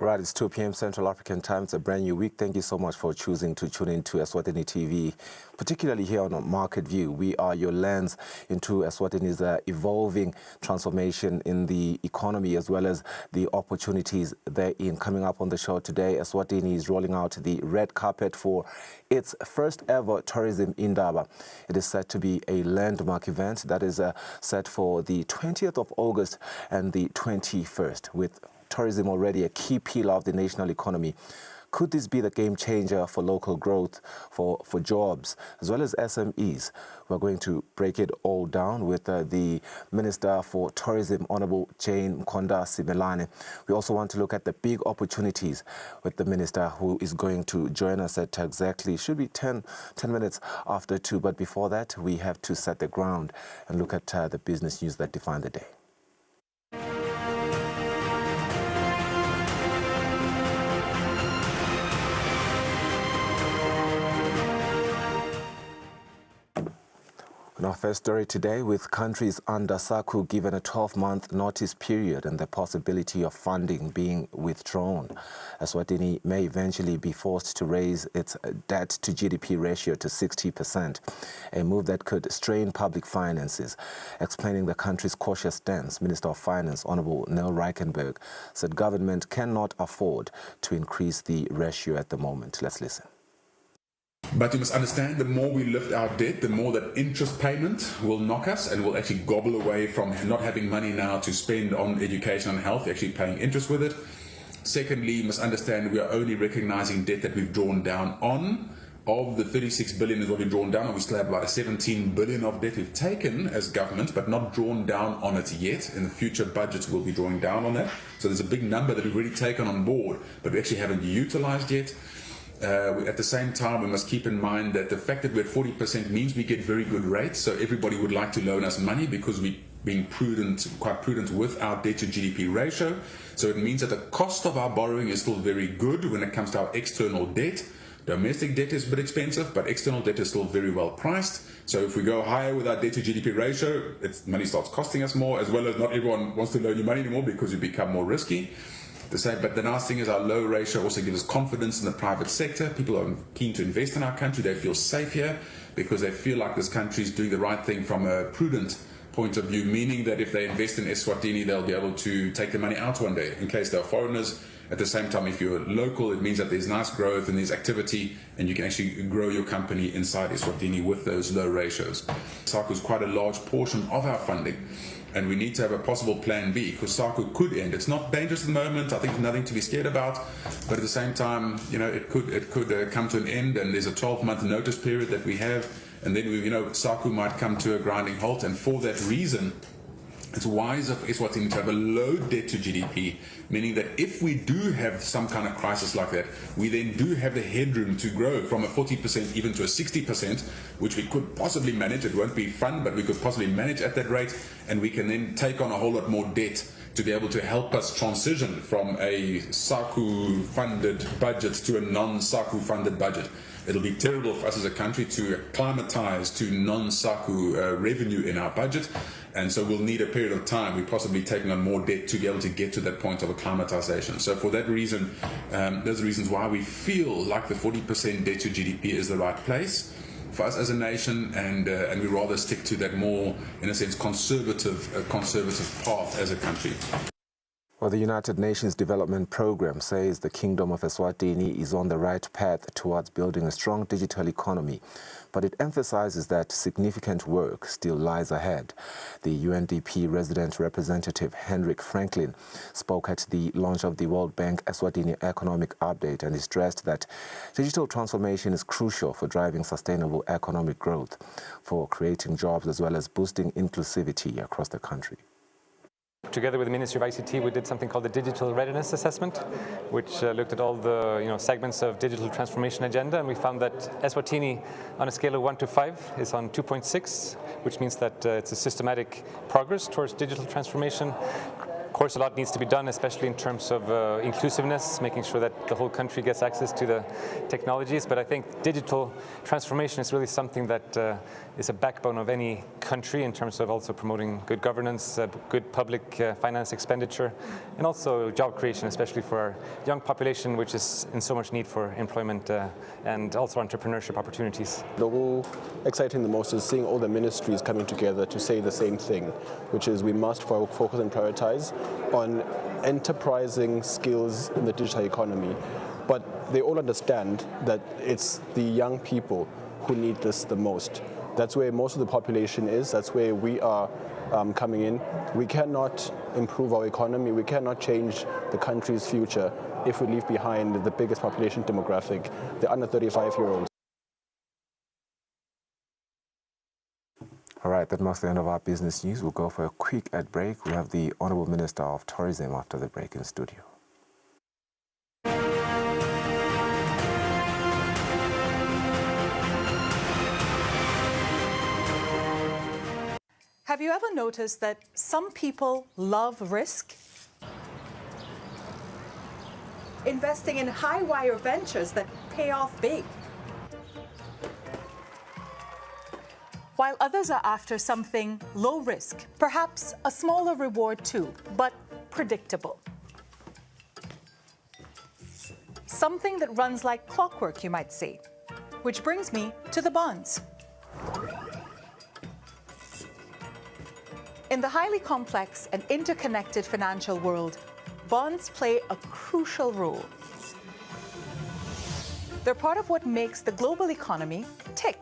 right, it's 2 p.m. Central African time. It's a brand new week. Thank you so much for choosing to tune in to Eswatini TV, particularly here on Market View. We are your lens into Eswatini's evolving transformation in the economy as well as the opportunities therein. Coming up on the show today, Eswatini is rolling out the red carpet for its first ever tourism Indaba. It is set to be a landmark event that is set for the 20th of August and the 21st, with tourism already a key pillar of the national economy. Could this be the game changer for local growth, for jobs, as well as SMEs? We're going to break it all down with the Minister for Tourism, Honorable Jane Mkonda-Simelane. We also want to look at the big opportunities with the Minister, who is going to join us at exactly, should be 10 minutes after 2. But before that, we have to set the ground and look at the business news that define the day. And our first story today, with countries under SACU given a 12-month notice period and the possibility of funding being withdrawn, Eswatini may eventually be forced to raise its debt to GDP ratio to 60%, a move that could strain public finances. Explaining the country's cautious stance, Minister of Finance, Honorable Neil Reichenberg, said government cannot afford to increase the ratio at the moment. Let's listen. But you must understand, the more we lift our debt, the more that interest payment will knock us and will actually gobble away from not having money now to spend on education and health, actually paying interest with it. Secondly, you must understand we are only recognizing debt that we've drawn down on. Of the 36 billion is what we've drawn down on. We still have about 17 billion of debt we've taken as government, but not drawn down on it yet. In the future budgets, we'll be drawing down on that. So there's a big number that we've already taken on board, but we actually haven't utilized yet. At the same time, we must keep in mind that the fact that we're at 40% means we get very good rates. So everybody would like to loan us money because we're being prudent, quite prudent with our debt to GDP ratio. So it means that the cost of our borrowing is still very good when it comes to our external debt. Domestic debt is a bit expensive, but external debt is still very well priced. So if we go higher with our debt to GDP ratio, money starts costing us more, as well as not everyone wants to loan you money anymore because you become more risky. But the nice thing is our low ratio also gives us confidence in the private sector. People are keen to invest in our country. They feel safe here because they feel like this country is doing the right thing from a prudent point of view, meaning that if they invest in Eswatini, they'll be able to take the money out one day in case they're foreigners. At the same time, if you're local, it means that there's nice growth and there's activity, and you can actually grow your company inside Eswatini with those low ratios. SACU is quite a large portion of our funding, and we need to have a possible plan B, because SACU could end. It's not dangerous at the moment. I think there's nothing to be scared about, but at the same time, it could come to an end, and there's a 12-month notice period that we have, and then SACU might come to a grinding halt. And for that reason, it's wise of Eswatini to have a low debt to GDP, meaning that if we do have some kind of crisis like that, we then do have the headroom to grow from a 40% even to a 60%, which we could possibly manage. It won't be fun, but we could possibly manage at that rate, and we can then take on a whole lot more debt to be able to help us transition from a SACU funded budget to a non-SACU funded budget. It'll be terrible for us as a country to acclimatize to non-SACU revenue in our budget, and so we'll need a period of time. We're possibly taking on more debt to be able to get to that point of acclimatization. So for that reason, those are reasons why we feel like the 40% debt to GDP is the right place for us as a nation, and we rather stick to that more, in a sense, conservative path as a country. Well, the United Nations Development Programme says the Kingdom of Eswatini is on the right path towards building a strong digital economy, but it emphasizes that significant work still lies ahead. The UNDP resident representative Hendrik Franklin spoke at the launch of the World Bank Eswatini Economic Update, and he stressed that digital transformation is crucial for driving sustainable economic growth, for creating jobs, as well as boosting inclusivity across the country. Together with the Ministry of ICT, we did something called the Digital Readiness Assessment, which looked at all the segments of digital transformation agenda, and we found that Eswatini, on a scale of 1 to 5, is on 2.6, which means that it's a systematic progress towards digital transformation. course, a lot needs to be done, especially in terms of inclusiveness, making sure that the whole country gets access to the technologies. But I think digital transformation is really something that is a backbone of any country in terms of also promoting good governance, good public finance expenditure, and also job creation, especially for our young population, which is in so much need for employment and also entrepreneurship opportunities. The whole exciting the most is seeing all the ministries coming together to say the same thing, which is we must focus and prioritize on enterprising skills in the digital economy. But they all understand that it's the young people who need this the most. That's where most of the population is. That's where we are coming in. We cannot improve our economy. We cannot change the country's future if we leave behind the biggest population demographic, the under 35-year-olds. All right, that marks the end of our business news. We'll go for a quick ad break. We have the Honorable Minister of Tourism after the break in studio. Have you ever noticed that some people love risk? Investing in high-wire ventures that pay off big. While others are after something low risk, perhaps a smaller reward too, but predictable. Something that runs like clockwork, you might say. Which brings me to the bonds. In the highly complex and interconnected financial world, bonds play a crucial role. They're part of what makes the global economy tick.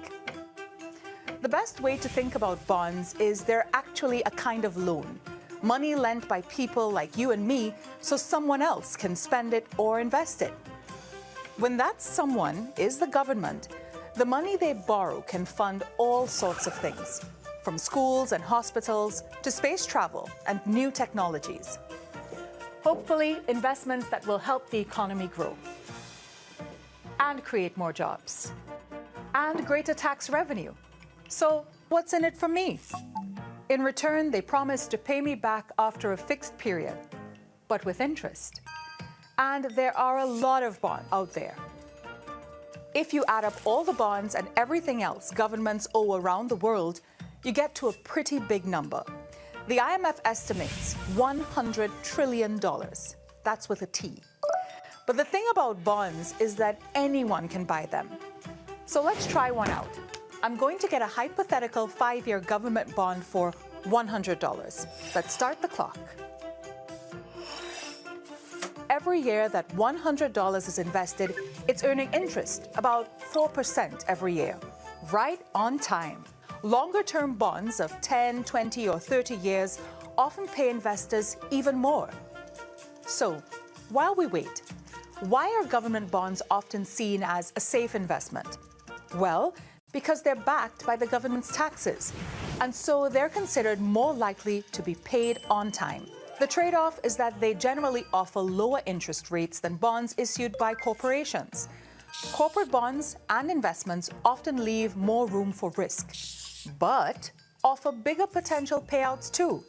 The best way to think about bonds is they're actually a kind of loan, money lent by people like you and me so someone else can spend it or invest it. When that someone is the government, the money they borrow can fund all sorts of things, from schools and hospitals to space travel and new technologies. Hopefully, investments that will help the economy grow and create more jobs and greater tax revenue. So, what's in it for me? In return, they promise to pay me back after a fixed period, but with interest. And there are a lot of bonds out there. If you add up all the bonds and everything else governments owe around the world, you get to a pretty big number. The IMF estimates $100 trillion. That's with a T. But the thing about bonds is that anyone can buy them. So let's try one out. I'm going to get a hypothetical 5-year government bond for $100. Let's start the clock. Every year that $100 is invested, it's earning interest, about 4% every year, right on time. Longer-term bonds of 10, 20, or 30 years often pay investors even more. So, while we wait, why are government bonds often seen as a safe investment? Well, because they're backed by the government's taxes, and so they're considered more likely to be paid on time. The trade-off is that they generally offer lower interest rates than bonds issued by corporations. Corporate bonds and investments often leave more room for risk, but offer bigger potential payouts too.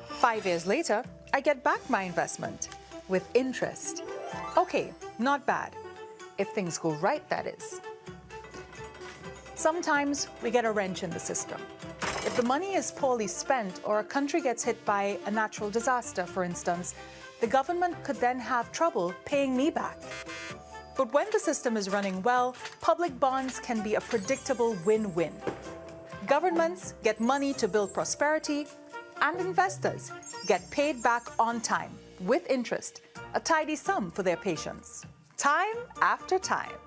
5 years later, I get back my investment with interest. Okay, not bad. If things go right, that is. Sometimes we get a wrench in the system. If the money is poorly spent or a country gets hit by a natural disaster, for instance, the government could then have trouble paying me back. But when the system is running well, public bonds can be a predictable win-win. Governments get money to build prosperity, and investors get paid back on time, with interest, a tidy sum for their patience. Time after time.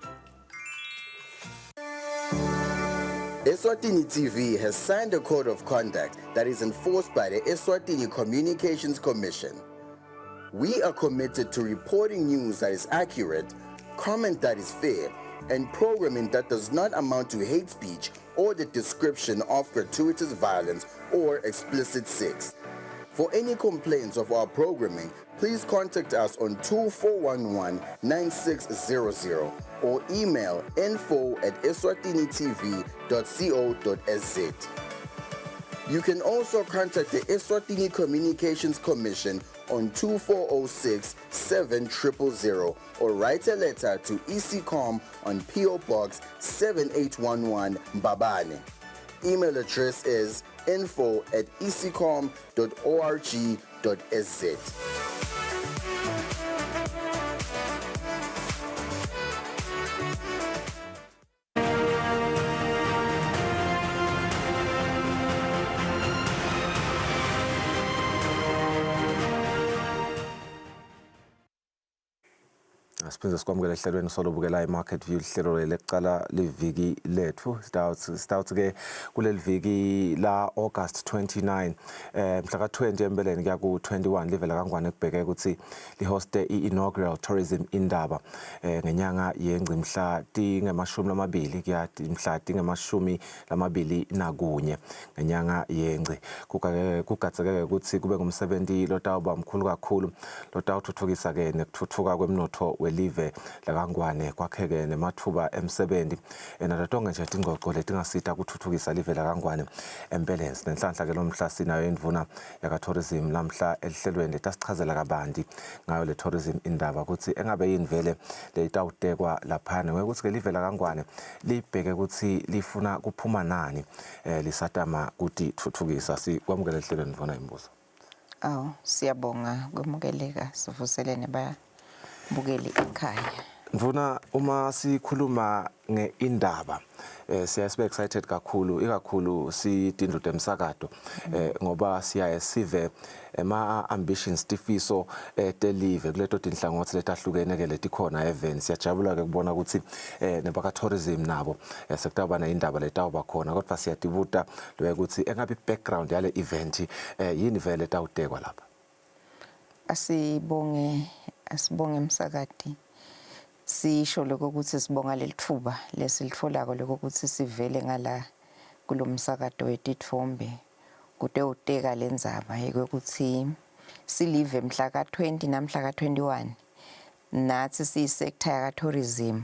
Eswatini TV has signed a code of conduct that is enforced by the Eswatini Communications Commission. We are committed to reporting news that is accurate, comment that is fair, and programming that does not amount to hate speech or the description of gratuitous violence or explicit sex. For any complaints of our programming, please contact us on 2411-9600 or email info@eswatinitv.co.sz. You can also contact the Eswatini Communications Commission on 2406-7000 or write a letter to ECCOM on PO Box 7811 Mbabane. Email address is info@ecom.org.sz. Siphinde sikwamukela ehlelweni solubukela iMarket View ihlelo leqala liviki lethu start ke kuleli viki la August 29 mhla ka-20 empeleni kuya ku-21 livela kangwane kubheke ukuthi lihoste i-inaugural tourism indaba ngenyanga yengci mhla tingemashumi kuya mhla tingemashumi ngenyanga yengci kugatseke ukuthi kube ngumsebenzi lotawuba mkhulu kakhulu lotawuthuthukisa ke nekuthuthuka kwemnotho welive lakangwane kwakheke nemathuba emsebenzi nalatonke nje tingxoxo letingasita kuthuthukisa live lakangwane empeleni nenhlanhla ke lomhla sinayo indvuna yaka tourism lamhla elihlelweni letasichazela kabanti ngayo le tourism indaba ukuthi engabe yini vele letawutekwa laphana ngokuthi ke live lakangwane libheke ukuthi lifuna kuphuma nani lisatama kuti thuthukisa sikwamukela ehlelweni ndvuna imbuzo. Siyabonga kwemukeleka sivuselene bukeli ekhaya. Mvuna uma sikhuluma ngeindaba siyabe excited kakhulu sidindude emsakato ngoba siyaye sive ambitions tifiso telive kuleto tinhlangothi letahlukene ke letikhona event siyajabula ke kubona ukuthi nebaka tourism nabo sekutaba neindaba letawuba khona kodwa siyadibuta lo ukuthi engabe background yale event yini vele tawutekwa lapha. Asibonge emsakati sisho lokho ukuthi sibonga lelithuba lesilitholako lokho ukuthi sivele ngala kulomsakato wetithombe kude uteka lenzaba ukuthi silive mhla ka-20 namhla ka-21 nathi siyisector ya tourism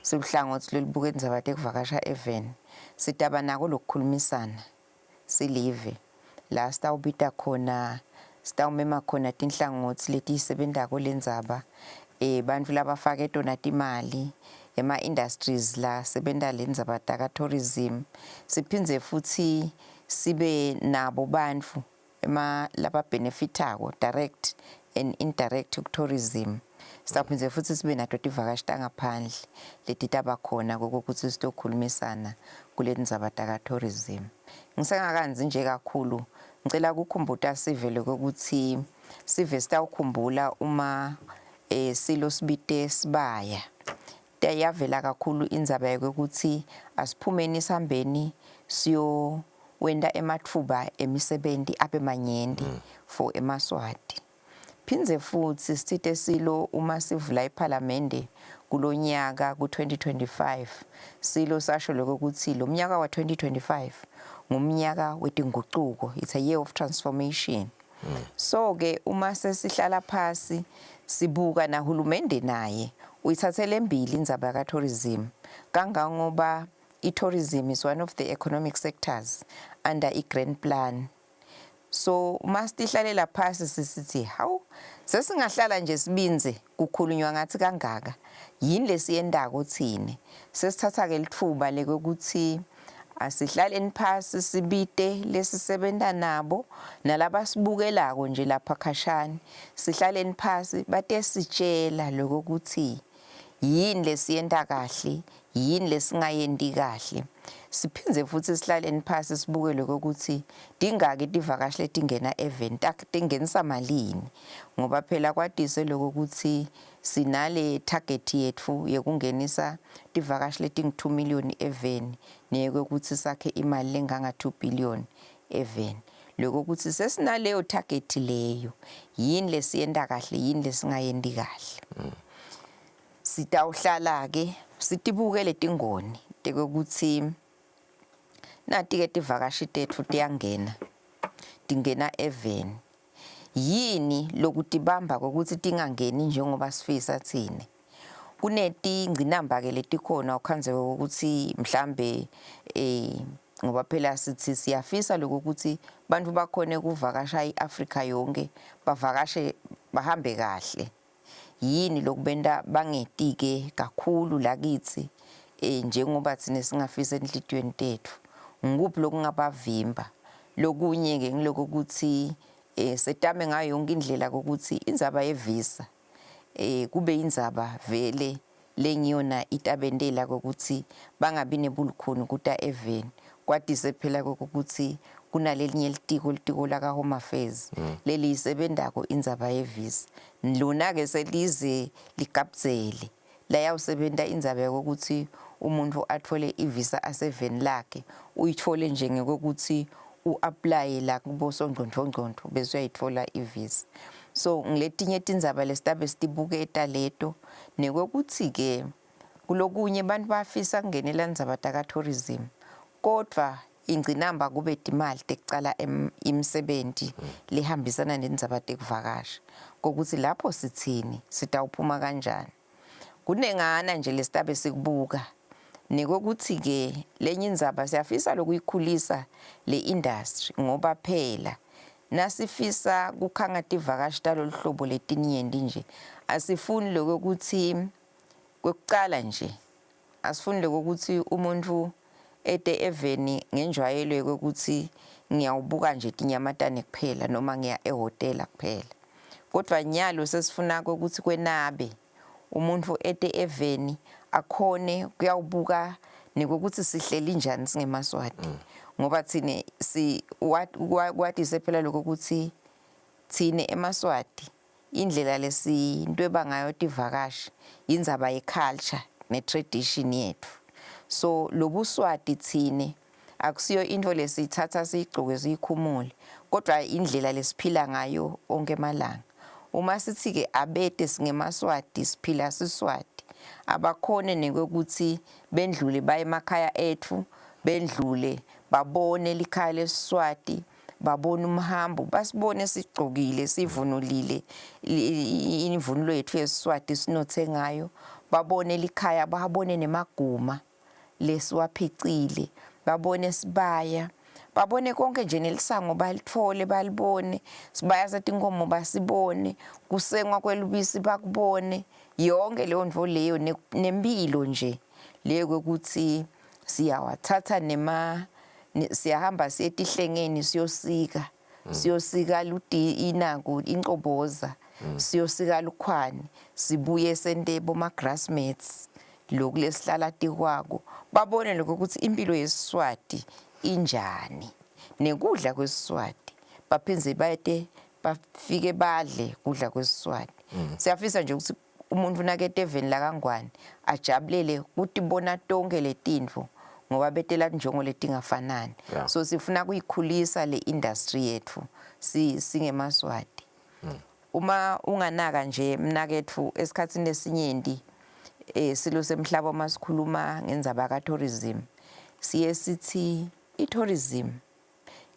sibuhlangothi lelibuka indzaba tekuvakasha even sitaba nako lokukhulumisana silive la sitawubita khona sitawumema khona tinhlangothi letiyisebentako lendzaba bantfu labafake tona timali ema-industries la sebenta lendzaba taka tourism siphindze futhi sibe nabo bantfu lababhenefitako direct and indirect tourism sitawuphindze futhi sibe nato tivakashi tangaphandle letitaba khona kokuthi sitokhulumisana kule ndzaba taka tourism. Ngisengakanzi nje kakhulu ngicela ukukhumbuta sivele ukuthi sive sitawukhumbula uma silo sibite sibaya yavela kakhulu indzaba yokuthi asiphumeni sihambeni siyo wenda ematfuba emisebenzi abe manyenti for emaswati. Phindze futhi sithe silo uma sivula iParliament kulonyaka ku-2025 silo sasho lokuthi lo mnyaka wa 2025 ngumnyaka wetinguquko, it's a year of transformation. So ke uma sesihlala phasi sibuka nahulumende naye uyithathele embili indzaba ka tourism kangangoba i-tourism is one of the economic sectors under i-grand plan. So uma sihlalela phasi sisithi hawu sesingahlala nje sibinze kukhulunywa ngathi kangaka yini lesiyendako thine sesithatha ke lithuba lokuthi asihlaleni phasi sibite lesisebenta nabo nalabasibukelako nje lapha khashani sihlaleni phasi bate sitshela lokuthi yini lesiyenda kahle yini lesingayendi kahle siphindze futhi sihlaleni phasi sibuke lokuthi dingaki tivakashi letingena event tingenisa malini ngoba phela kwadise lokuthi sinale target yethu yekungenisa tivakashi letingu-2 million event neyokuthi sakhe imali lenganga 2 billion event lokuthi sesinaleyo target leyo yini lesiyenda kahle yini lesingayendi kahle sitawuhlala ke sitibuke letingoni tekuthi nathi ke tivakashi tethu tingena even yini lokutibamba ukuthi tingangeni njengoba sifisa thine kunetingcinamba ke letikhona ukhanze ukuthi mhlambe ngoba phela sithi siyafisa lokuthi bantu bakhone ukuvakasha iAfrika yonke bavakashe bahambe kahle. Yini lokubenda bangetike kakhulu lakithi njengoba thina singafisa enhlitiyweni tethu. Ngikuphi lokungabavimba? Lokunye ke ngiloko ukuthi setame ngayo yonke indlela ukuthi indzaba yevisa kube indzaba vele lengiyona itabendela ukuthi bangabi nebulukhuni kuta even kwadise phela ukuthi kunalelinye litiko laka Home Affairs leli isebendako indzaba yevisa. Lona ke selize ligabzele la yawusebenta indzaba ukuthi umuntu athole ivisa aseveni lakhe uyithole njengokuthi uapply la kubo songqondongqondo bese uyayithola ivisa. So ngiletinye tindzaba lesitabe sitibuketa leto nekokuthi ke kulokunye abantu bafisa kungenela indzaba taka tourism kodwa ingcinamba kube imali tekucala imsebenzi lihambisana nendzaba tekuvakasha kokuthi lapho sithini sitawuphuma kanjani. Kunengana nje lesitabe sikubuka nekokuthi ke lenye indzaba siyafisa lokuyikhulisa le industry ngoba phela nasifisa kukhanga tivakashi talolu hlobo letinyenti nje asifuni lokuthi kwekucala nje asifuni lokuthi umuntu ete eveni ngenjwayelo yokuthi ngiyawubuka nje tinyamatane kuphela noma ngiya ehotela kuphela kodwa nyalo sesifuna ukuthi kwenabe umuntu ete eveni akhone kuyawubuka nekokuthi sihleli njani singemaswati ngoba thine wathi sephela lokuthi thine emaswati indlela lesinto ebangayo tivakashi indzaba yeculture netradition yethu. So lobuswati thine akusiyo into lesithatha siyigcoke siyikhumule kodwa indlela lesiphila ngayo onke emalanga. Uma sithi ke abete singemaswati siphila siswati abakhone nekokuthi bendlule baye emakhaya ethu bendlule babone likhaya lesiswati babone umhambo basibone sigcokile sivunulile imvunulo yethu yesiswati sinothe ngayo babone likhaya babone nemaguma lesiwaphicile babone sibaya babone konke nje nelisango balithole balibone sibaya setinkomo basibone kusengwa kwelubisi bakubone yonke leyo ndvo leyo nempilo nje leyo ukuthi siyawathatha siyahamba siyetihlengeni siyosika inaku inqoboza siyosika lukhwane sibuye sentebo ma grassmates lokhu lesihlala tikwako babone lokho ukuthi impilo yesiswati injani nekudla kwesiswati baphinze bayete bafike badle kudla kwesiswati. Siyafisa nje ukuthi umuntu nakete eveni la kangwane ajabulele ukuthi bona tonke letintfo ngoba betela njongo letingafanani. So sifuna kuyikhulisa le industry yethu singemaswati. Uma unganaka nje mnakethu esikhatsini esinyenti silo semhlaba masikhuluma ngendzaba ka tourism siye sithi i-tourism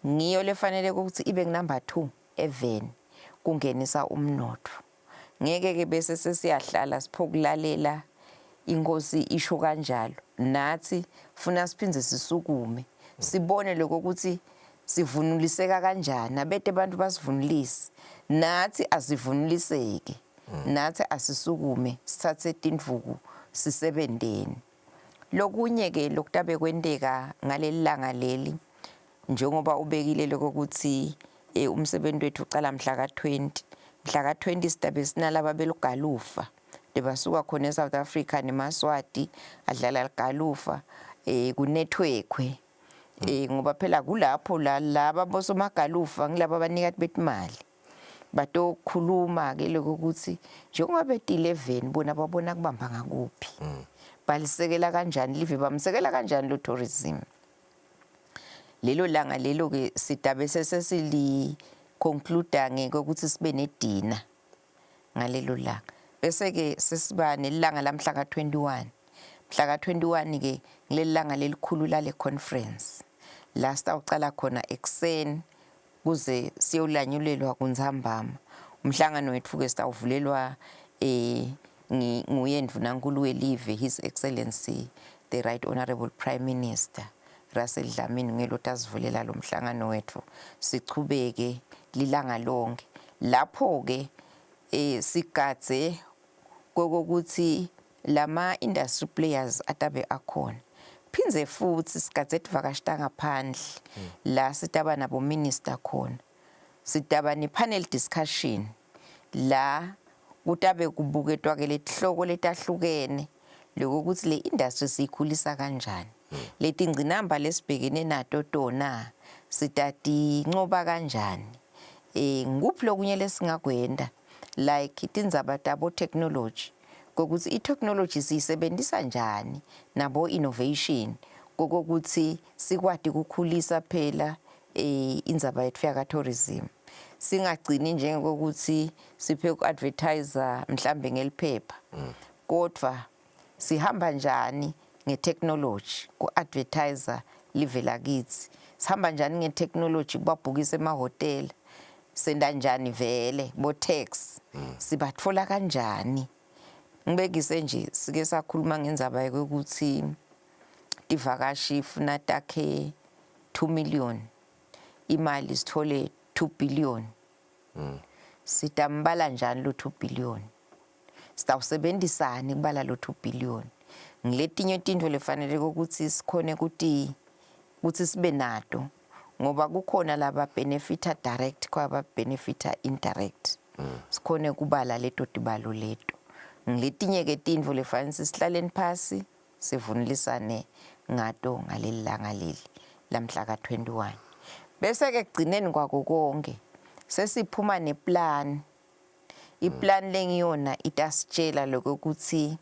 ngiyo lefanele ukuthi ibe number 2 even kungenisa umnotho. Ngeke ke bese sesiyahlala siphokulalela inkosi isho kanjalo nathi funa siphinze sisukume sibone lokho ukuthi sivunuliseka kanjani abete abantu basivunulise nathi asivunuliseke nathi asisukume sithathe tindvuku sisebendeni. Lokunye ke lokutabe kwenteka ngalelilanga leli njengoba ubekile lokho ukuthi umsebenzi wethu uqala mhla ka-20 sitabe sinalaba belugalufa lebasuka khona eSouth Africa nemaswati adlala ligalufa kunethwekwe ngoba phela kulapho laba bosomagalufa ngilaba abanikati betimali batokhuluma ke lokho ukuthi njengoba beti11 bona babona kubamba ngakuphi balisekela kanjani live bamsekela kanjani lo tourism. Lelo langa lelo ke sitabe sesili conclude ngeke ukuthi sibe nedina ngalelo langa bese ke sesiba nelanga lamhla ka21 mhla ka21 ke ngilelanga lelikhulu lale conference la sitawucala khona ekseni kuze siyolanyulelwa kunzambama umhlangano wethu ke sitawuvulelwa nguye ndvunankulu welive His Excellency the Right Honorable Prime Minister Russell Dlamini ngelothi asivulela lo mhlangano wethu sichubeke lilanga lonke lapho ke sigadze kokuthi lama industry players atabe akhona phinze futhi sigadze tivakashita ngaphandle la sitaba nabo minister khona sitaba ni panel discussion la kutabe kubuketwa ke letihloko letahlukene lokuthi le industry sikhulisa kanjani leti ngcinamba lesibhekene nato tona sitati ncoba kanjani nguphi lokunye lesingakwenda like itindzaba tabo technology kokuthi i-technology siyisebenzisa njani nabo innovation kokuthi sikwati ukukhulisa phela indzaba yethu yaka-tourism singagcini njengokuthi siphe uku-advertiser mhlambe ngeliphepha kodwa sihamba njani nge-technology ku-advertiser live lakithi sihamba njani nge-technology kubabhukisa emahhotela senda njani vele bo-tax sibatfola kanjani ngibekise nje sike sakhuluma ngendzaba yokuthi tivakashi funa takhe 2 million imali sithole 2 billion sitambala njani lo 2 billion sitawusebenzisani kubala lo 2 billion ngiletinye tintfo lefanele ukuthi sikhone ukuthi sibe nato ngoba kukhona laba benefita direct kwaba benefita indirect sikhone kubala leto tibalo leto ngiletinye ke tintfo lefanele sihlaleni phasi sivunulisane ngato ngaleli langa leli lamhla ka-21 bese ke kugcineni kwako konke sesiphuma neplan iplan lengiyona itasitshela lokuthi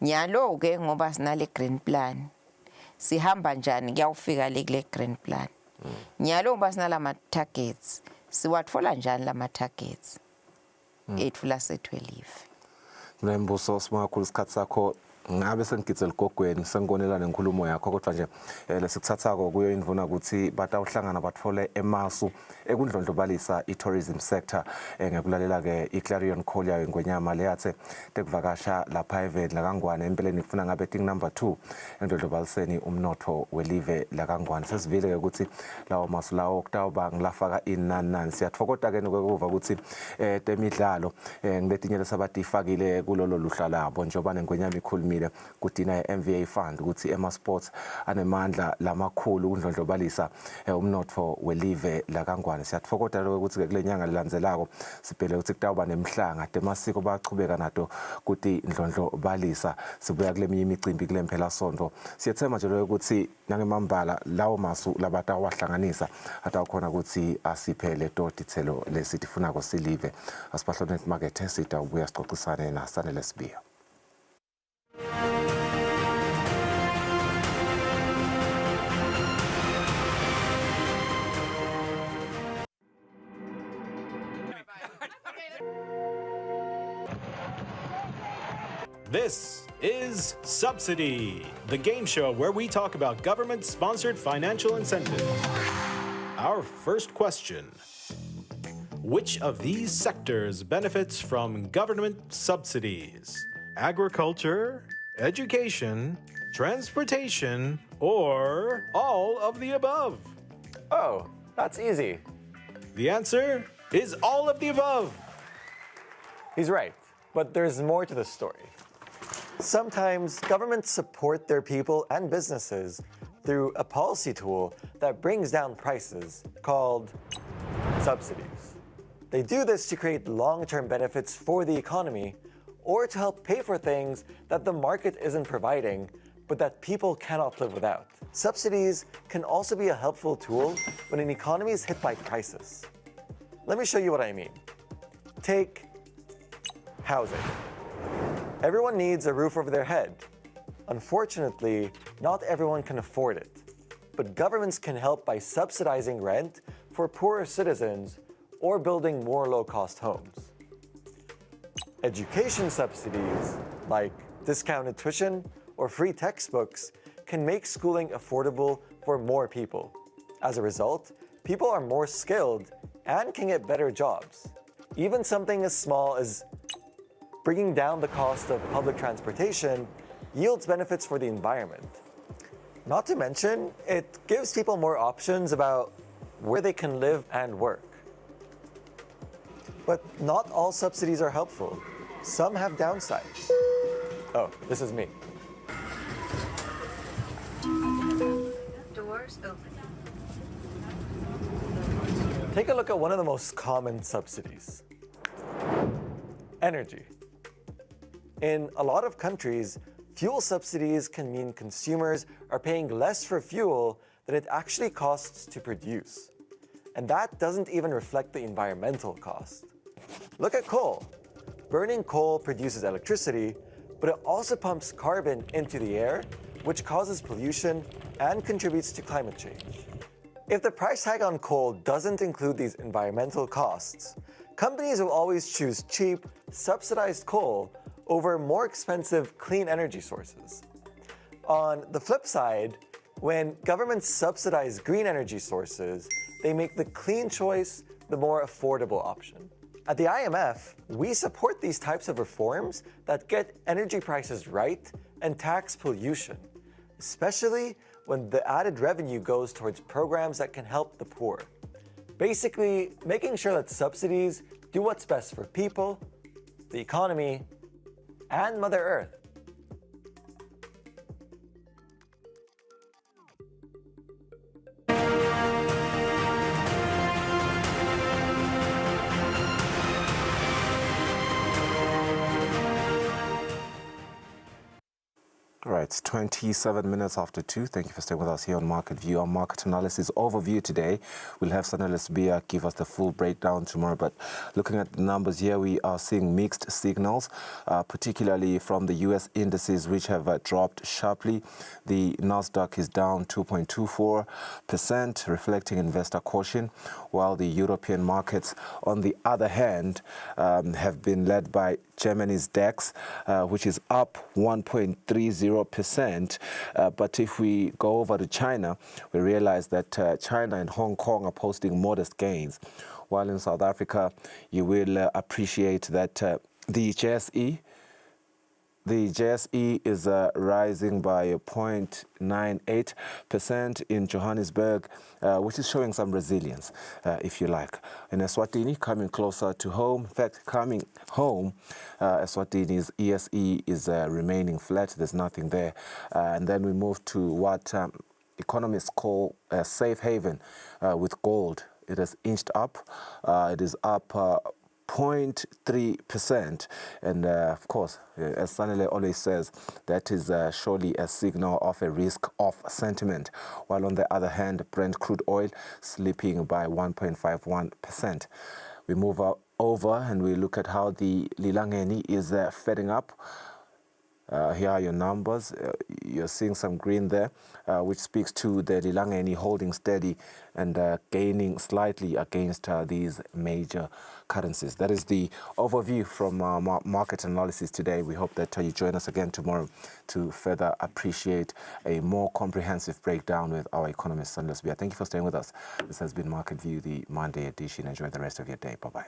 nyalo ke ngoba sinale green plan sihamba njani kuyawufika le kule green plan nyalo ngoba sinalama targets siwatfola njani lama targets ethu lasethu-elive Mlembuso simakhulu isikhathi sakho ngabe sengigitsela igogweni sengonela nenkulumo yakho kodwa nje lesikuthathako kuyo indvuna ukuthi batawuhlangana batfole emasu ekundlondlobalisa i-tourism sector ngekulalela ke i-Clarion Call yayo ngwenyama leyathe tekuvakasha lapha eveni laKangwane empeleni kufuna ngabe ting number 2 endlondlobaliseni umnotho welive laKangwane sesivile ke ukuthi lawo masu lawo kutawuba ngilafaka inani siyathokoda ke nokuva ukuthi temidlalo ngibetinye lesabatifakile kulolo luhla labo njengoba nengwenyama ikhulumile kudina ye-MVA fund ukuthi ema-sports anemandla lamakhulu ukundlondlobalisa umnotho welive laKangwane siyathokoda lokho ukuthi kule nyanga lilandzelako sibhele ukuthi kutawuba nemhlanga temasiko bachubeka nato kuti indlondlobalisa sibuya kule minye imicimbi kule mphela sonto siyethemba nje ukuthi nangemambala lawo masu labatawahlanganisa atawukhona ukuthi asiphele to dithelo lesithi funako silive asibahlonele market sitawubuya sicocisane nasane lesbiya. This is Subsidy, the game show where we talk about government-sponsored financial incentives. Our first question: which of these sectors benefits from government subsidies? Agriculture, education, transportation, or all of the above? Oh, that's easy. The answer is all of the above. He's right, but there's more to the story. Sometimes governments support their people and businesses through a policy tool that brings down prices called subsidies. They do this to create long-term benefits for the economy or to help pay for things that the market isn't providing but that people cannot live without. Subsidies can also be a helpful tool when an economy is hit by crisis. Let me show you what I mean. Take housing. Everyone needs a roof over their head. Unfortunately, not everyone can afford it, but governments can help by subsidizing rent for poorer citizens or building more low-cost homes. Education subsidies, like discounted tuition or free textbooks, can make schooling affordable for more people. As a result, people are more skilled and can get better jobs. Even something as small as bringing down the cost of public transportation yields benefits for the environment. Not to mention, it gives people more options about where they can live and work. But not all subsidies are helpful. Some have downsides. Oh, this is me. Doors open. Take a look at one of the most common subsidies. Energy. In a lot of countries, fuel subsidies can mean consumers are paying less for fuel than it actually costs to produce. And that doesn't even reflect the environmental cost. Look at coal. Burning coal produces electricity, but it also pumps carbon into the air, which causes pollution and contributes to climate change. If the price tag on coal doesn't include these environmental costs, companies will always choose cheap, subsidized coal over more expensive clean energy sources. On the flip side, when governments subsidize green energy sources, they make the clean choice the more affordable option. At the IMF, we support these types of reforms that get energy prices right and tax pollution, especially when the added revenue goes towards programs that can help the poor. Basically, making sure that subsidies do what's best for people, the economy, and Mother Earth. All right, it's 27 minutes after 2. Thank you for staying with us here on Market View. Our market analysis overview today. We'll have Sanellis Bia give us the full breakdown tomorrow. But looking at the numbers here, we are seeing mixed signals, particularly from the U.S. indices, which have dropped sharply. The Nasdaq is down 2.24%, reflecting investor caution, while the European markets, on the other hand, have been led by Germany's DAX, which is up 1.30%. But if we go over to China, we realize that China and Hong Kong are posting modest gains, while in South Africa, you will appreciate that the JSE is rising by 0.98% in Johannesburg, which is showing some resilience, if you like. In Eswatini, coming closer to home, in fact, coming home, Eswatini's ESE is remaining flat. There's nothing there. And then we move to what economists call a safe haven with gold. It has inched up. It is up 0.3%, and of course, as Sanele always says, that is surely a signal of a risk-off sentiment, while on the other hand, Brent crude oil slipping by 1.51%. We move over and we look at how the Lilangeni is fetting up. Here are your numbers. You're seeing some green there, which speaks to the Lilangeni holding steady and gaining slightly against these major currencies. That is the overview from market analysis today. We hope that you join us again tomorrow to further appreciate a more comprehensive breakdown with our economist, Sanellis Bia. Thank you for staying with us. This has been Market View, the Monday edition. Enjoy the rest of your day. Bye-bye.